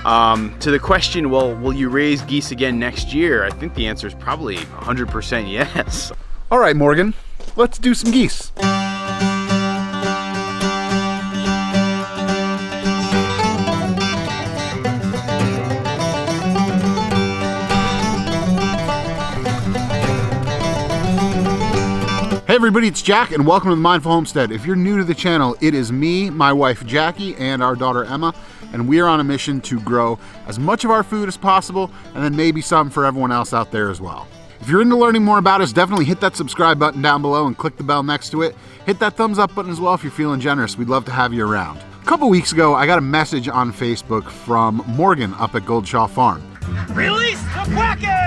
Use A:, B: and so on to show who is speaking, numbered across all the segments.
A: To the question, well, will you raise geese again next year? I think the answer is probably 100% yes.
B: All right, Morgan, let's do some geese. Hey everybody, it's Jack and welcome to the Mindful Homestead. If you're new to the channel, it is me, my wife Jackie, and our daughter Emma, and we are on a mission to grow as much of our food as possible and then maybe some for everyone else out there as well. If you're into learning more about us, definitely hit that subscribe button down below and click the bell next to it. Hit that thumbs up button as well if you're feeling generous. We'd love to have you around. A couple weeks ago, I got a message on Facebook from Morgan up at Goldshaw Farm.
C: Release the Kraken!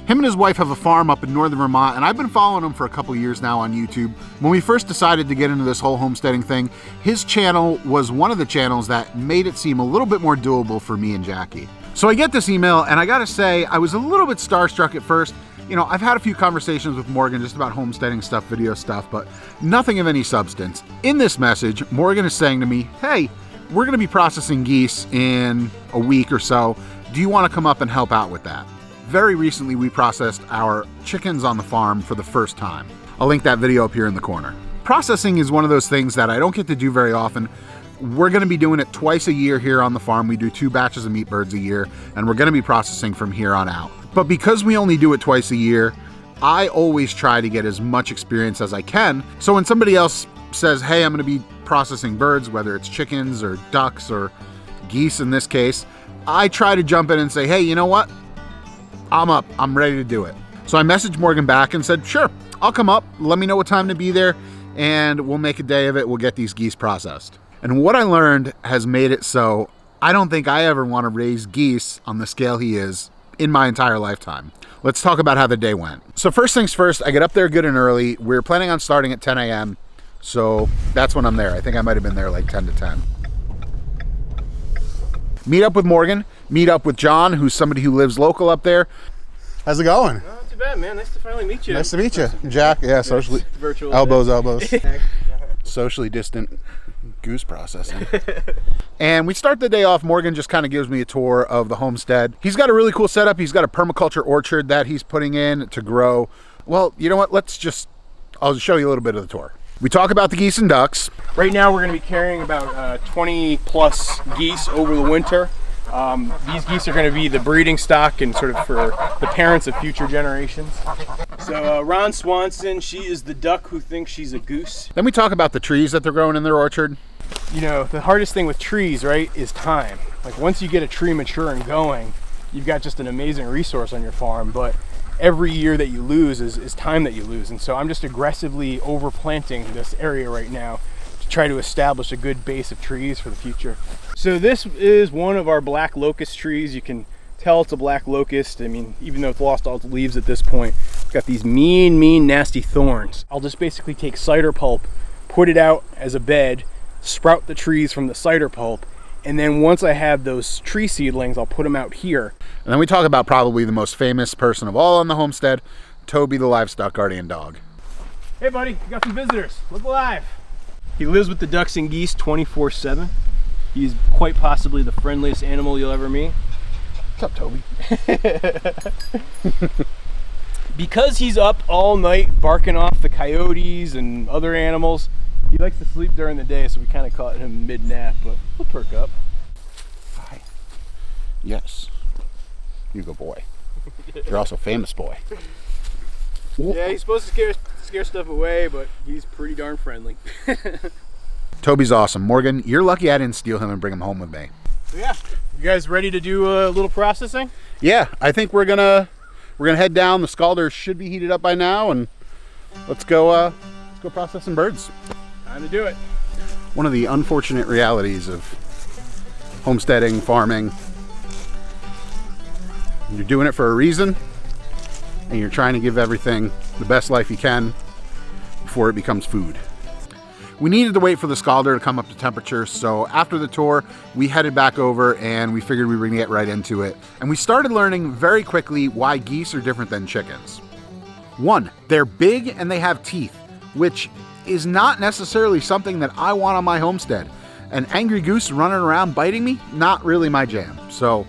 B: Him and his wife have a farm up in northern Vermont, and I've been following him for a couple years now on YouTube. When we first decided to get into this whole homesteading thing, his channel was one of the channels that made it seem a little bit more doable for me and Jackie. So I get this email, and I gotta say, I was a little bit starstruck at first. You know, I've had a few conversations with Morgan just about homesteading stuff, video stuff, but nothing of any substance. In this message, Morgan is saying to me, hey, we're gonna be processing geese in a week or so. Do you wanna come up and help out with that? Very recently, we processed our chickens on the farm for the first time. I'll link that video up here in the corner. Processing is one of those things that I don't get to do very often. We're gonna be doing it twice a year here on the farm. We do 2 batches of meat birds a year, and we're gonna be processing from here on out. But because we only do it twice a year, I always try to get as much experience as I can. So when somebody else says, hey, I'm gonna be processing birds, whether it's chickens or ducks or geese in this case, I try to jump in and say, hey, you know what? I'm up, I'm ready to do it. So I messaged Morgan back and said, sure, I'll come up, let me know what time to be there, and we'll make a day of it, we'll get these geese processed. And what I learned has made it so I don't think I ever want to raise geese on the scale he is in my entire lifetime. Let's talk about how the day went. So first things first, I get up there good and early. We're planning on starting at 10 a.m. So that's when I'm there. I think I might have been there like 10 to 10. Meet up with Morgan, meet up with John, who's somebody who lives local up there. How's it going?
C: Not too bad, man. Nice to finally meet you.
B: Nice to meet you. Jack, yeah, socially.
C: Virtual.
B: Elbows. Socially distant goose processing. And we start the day off. Morgan just kind of gives me a tour of the homestead. He's got a really cool setup. He's got a permaculture orchard that he's putting in to grow. Well, you know what? I'll show you a little bit of the tour. We talk about the geese and ducks.
C: Right now we're going to be carrying about 20 plus geese over the winter. These geese are going to be the breeding stock and sort of for the parents of future generations. So Ron Swanson, she is the duck who thinks she's a goose.
B: Then we talk about the trees that they're growing in their orchard.
C: You know, the hardest thing with trees, right, is time. Like once you get a tree mature and going, you've got just an amazing resource on your farm, but every year that you lose is time that you lose. And so I'm just aggressively overplanting this area right now to try to establish a good base of trees for the future. So this is one of our black locust trees. You can tell it's a black locust. I mean, even though it's lost all its leaves at this point, it's got these mean, nasty thorns. I'll just basically take cider pulp, put it out as a bed, sprout the trees from the cider pulp, and then once I have those tree seedlings, I'll put them out here.
B: And then we talk about probably the most famous person of all on the homestead, Toby the livestock guardian dog.
C: Hey buddy, you got some visitors. Look alive. He lives with the ducks and geese 24/7. He's quite possibly the friendliest animal you'll ever meet.
B: What's up, Toby?
C: Because he's up all night barking off the coyotes and other animals, he likes to sleep during the day, so we kind of caught him mid-nap, but he'll perk up.
B: Hi. Yes. You go boy. You're also a famous boy.
C: Yeah, he's supposed to scare stuff away, but he's pretty darn friendly.
B: Toby's awesome. Morgan, you're lucky I didn't steal him and bring him home with me.
C: So yeah, you guys ready to do a little processing?
B: Yeah, I think we're gonna head down. The scalder should be heated up by now, and let's go process some birds.
C: Time to do it.
B: One of the unfortunate realities of homesteading, farming, you're doing it for a reason, and you're trying to give everything the best life you can before it becomes food. We needed to wait for the scalder to come up to temperature, so after the tour, we headed back over and we figured we were gonna get right into it. And we started learning very quickly why geese are different than chickens. One, they're big and they have teeth, which is not necessarily something that I want on my homestead. An angry goose running around biting me, not really my jam. So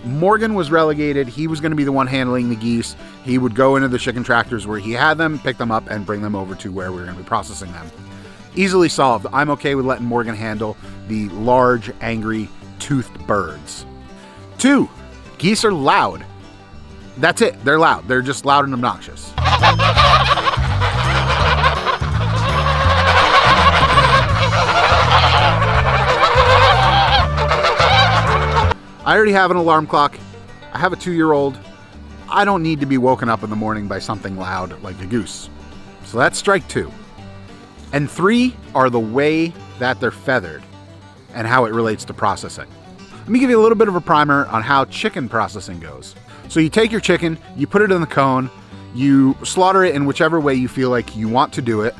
B: Morgan was relegated. He was going to be the one handling the geese. He would go into the chicken tractors where he had them, pick them up, and bring them over to where we were going to be processing them. Easily solved. I'm okay with letting Morgan handle the large, angry, toothed birds. 2, geese are loud. That's it. They're loud. They're just loud and obnoxious. I already have an alarm clock. I have a 2-year-old. I don't need to be woken up in the morning by something loud like a goose. So that's strike 2. And 3 are the way that they're feathered and how it relates to processing. Let me give you a little bit of a primer on how chicken processing goes. So you take your chicken, you put it in the cone, you slaughter it in whichever way you feel like you want to do it,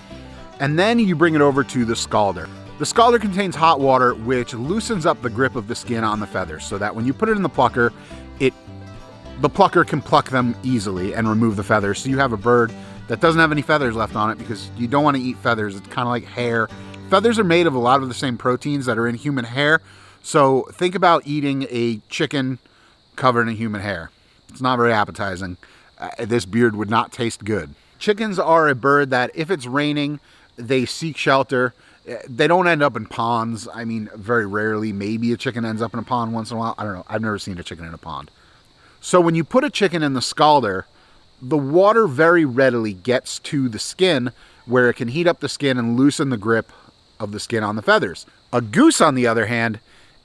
B: and then you bring it over to the scalder. The scalder contains hot water, which loosens up the grip of the skin on the feathers so that when you put it in the plucker, the plucker can pluck them easily and remove the feathers. So you have a bird that doesn't have any feathers left on it because you don't want to eat feathers. It's kind of like hair. Feathers are made of a lot of the same proteins that are in human hair. So think about eating a chicken covered in human hair. It's not very appetizing. This beard would not taste good. Chickens are a bird that if it's raining, they seek shelter. They don't end up in ponds. I mean, very rarely. Maybe a chicken ends up in a pond once in a while. I don't know. I've never seen a chicken in a pond. So when you put a chicken in the scalder, the water very readily gets to the skin where it can heat up the skin and loosen the grip of the skin on the feathers. A goose, on the other hand,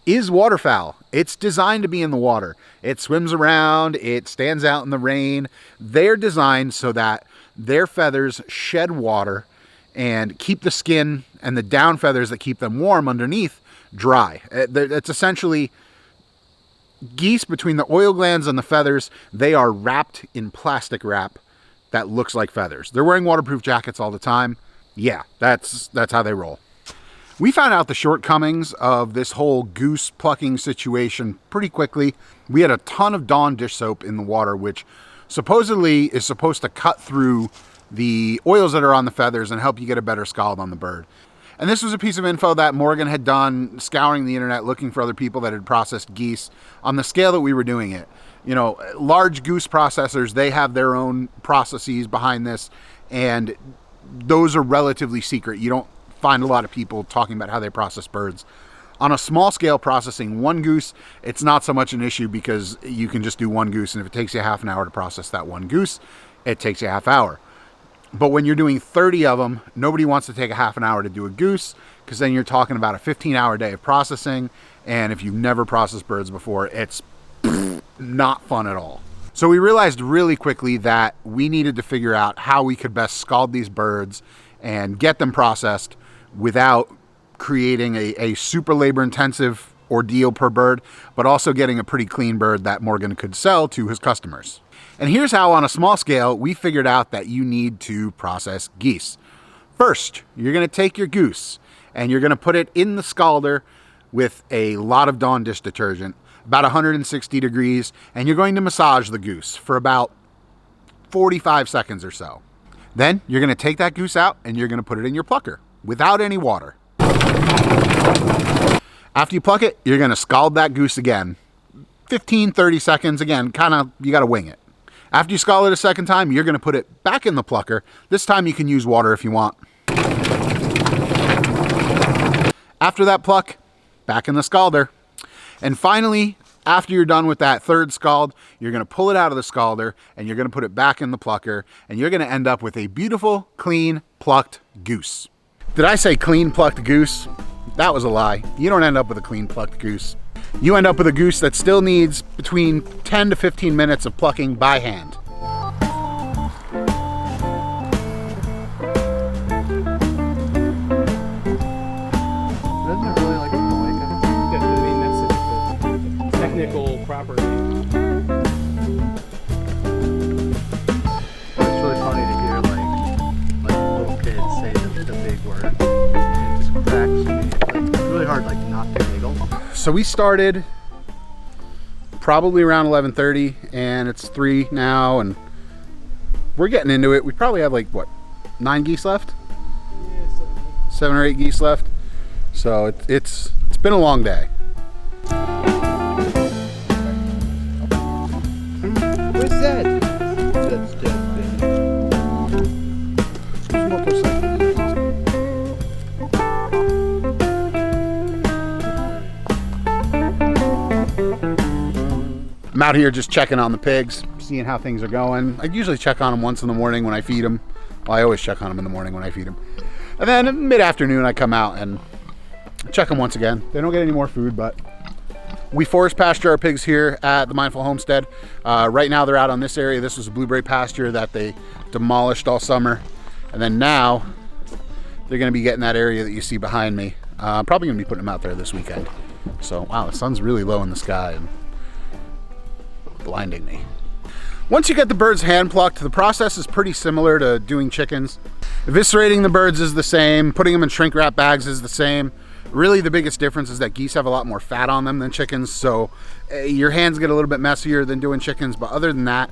B: is waterfowl. It's designed to be in the water. It swims around, it stands out in the rain. They're designed so that their feathers shed water and keep the skin and the down feathers that keep them warm underneath dry. It's essentially geese, between the oil glands and the feathers, they are wrapped in plastic wrap that looks like feathers. They're wearing waterproof jackets all the time. Yeah, that's how they roll. We found out the shortcomings of this whole goose plucking situation pretty quickly. We had a ton of Dawn dish soap in the water, which supposedly is supposed to cut through the oils that are on the feathers and help you get a better scald on the bird. And this was a piece of info that Morgan had done scouring the internet looking for other people that had processed geese on the scale that we were doing it. You know, large goose processors, they have their own processes behind this, and those are relatively secret. You don't find a lot of people talking about how they process birds. On a small scale processing one goose, it's not so much an issue because you can just do one goose, and if it takes you half an hour to process that one goose, it takes you a half hour. But when you're doing 30 of them, nobody wants to take a half an hour to do a goose because then you're talking about a 15-hour day of processing, and if you've never processed birds before, it's not fun at all. So we realized really quickly that we needed to figure out how we could best scald these birds and get them processed without creating a super labor-intensive ordeal per bird, but also getting a pretty clean bird that Morgan could sell to his customers. And here's how, on a small scale, we figured out that you need to process geese. First, you're going to take your goose and you're going to put it in the scalder with a lot of Dawn dish detergent, about 160 degrees, and you're going to massage the goose for about 45 seconds or so. Then you're going to take that goose out and you're going to put it in your plucker without any water. After you pluck it, you're going to scald that goose again. 15-30 seconds, again, you got to wing it. After you scald it a second time, you're going to put it back in the plucker. This time you can use water if you want. After that pluck, back in the scalder. And finally, after you're done with that third scald, you're going to pull it out of the scalder and you're going to put it back in the plucker, and you're going to end up with a beautiful, clean, plucked goose. Did I say clean plucked goose? That was a lie. You don't end up with a clean plucked goose. You end up with a goose that still needs between 10 to 15 minutes of plucking by hand.
C: Doesn't it really like a cloaca? Yeah, I mean, that's the technical property.
D: It's really funny to hear like little kids say the big word. It just cracks me. Like, it's really hard not to giggle.
B: So we started probably around 11:30, and it's 3 now, and we're getting into it. We probably have 9 geese left?
C: Yeah,
B: 7 or 8 geese left. So it's been a long day.
D: What's that? That's dead.
B: I'm out here just checking on the pigs, seeing how things are going. I usually check on them once in the morning when I feed them. Well, I always check on them in the morning when I feed them. And then mid-afternoon I come out and check them once again. They don't get any more food, but we forest pasture our pigs here at the Mindful Homestead. Right now they're out on this area. This was a blueberry pasture that they demolished all summer. And then now they're gonna be getting that area that you see behind me. Probably gonna be putting them out there this weekend. So, wow, the sun's really low in the sky and blinding me. Once you get the birds hand plucked, the process is pretty similar to doing chickens. Eviscerating the birds is the same, putting them in shrink wrap bags is the same. Really the biggest difference is that geese have a lot more fat on them than chickens, so your hands get a little bit messier than doing chickens, but other than that,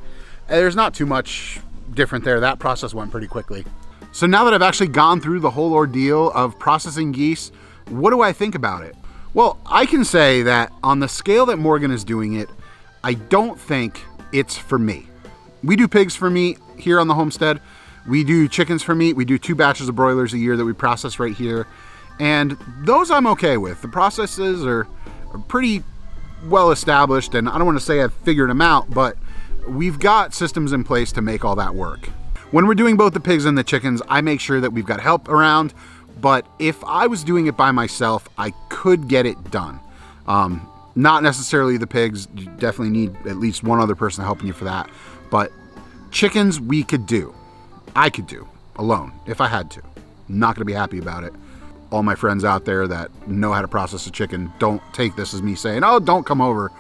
B: there's not too much different there. That process went pretty quickly. So now that I've actually gone through the whole ordeal of processing geese, what do I think about it? Well, I can say that on the scale that Morgan is doing it, I don't think it's for me. We do pigs for meat here on the homestead. We do chickens for meat. We do 2 batches of broilers a year that we process right here. And those I'm okay with. The processes are pretty well established, and I don't want to say I've figured them out, but we've got systems in place to make all that work. When we're doing both the pigs and the chickens, I make sure that we've got help around, but if I was doing it by myself, I could get it done. Not necessarily the pigs. You definitely need at least one other person helping you for that. But chickens, we could do. I could do alone if I had to. I'm not going to be happy about it. All my friends out there that know how to process a chicken, don't take this as me saying, oh, don't come over.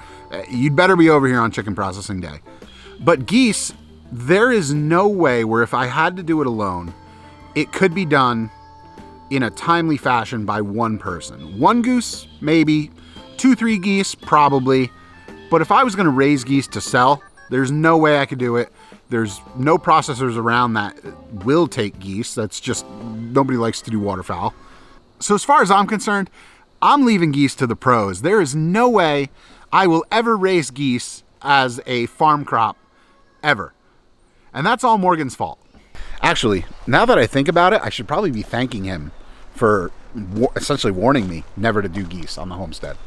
B: You'd better be over here on chicken processing day. But geese, there is no way where if I had to do it alone, it could be done in a timely fashion by one person. One goose, maybe. 2-3 geese, probably. But if I was gonna raise geese to sell, there's no way I could do it. There's no processors around that will take geese. That's just, nobody likes to do waterfowl. So as far as I'm concerned, I'm leaving geese to the pros. There is no way I will ever raise geese as a farm crop, ever. And that's all Morgan's fault. Actually, now that I think about it, I should probably be thanking him for essentially warning me never to do geese on the homestead.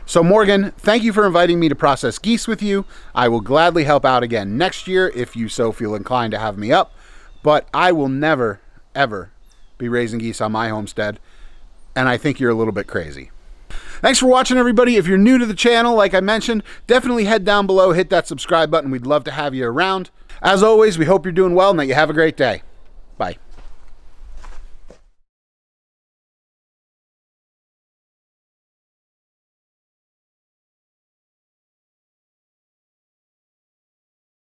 B: So Morgan, thank you for inviting me to process geese with you. I will gladly help out again next year if you so feel inclined to have me up, but I will never, ever be raising geese on my homestead, and I think you're a little bit crazy. Thanks for watching, everybody. If you're new to the channel, like I mentioned, definitely head down below, hit that subscribe button. We'd love to have you around. As always, we hope you're doing well and that you have a great day. Bye.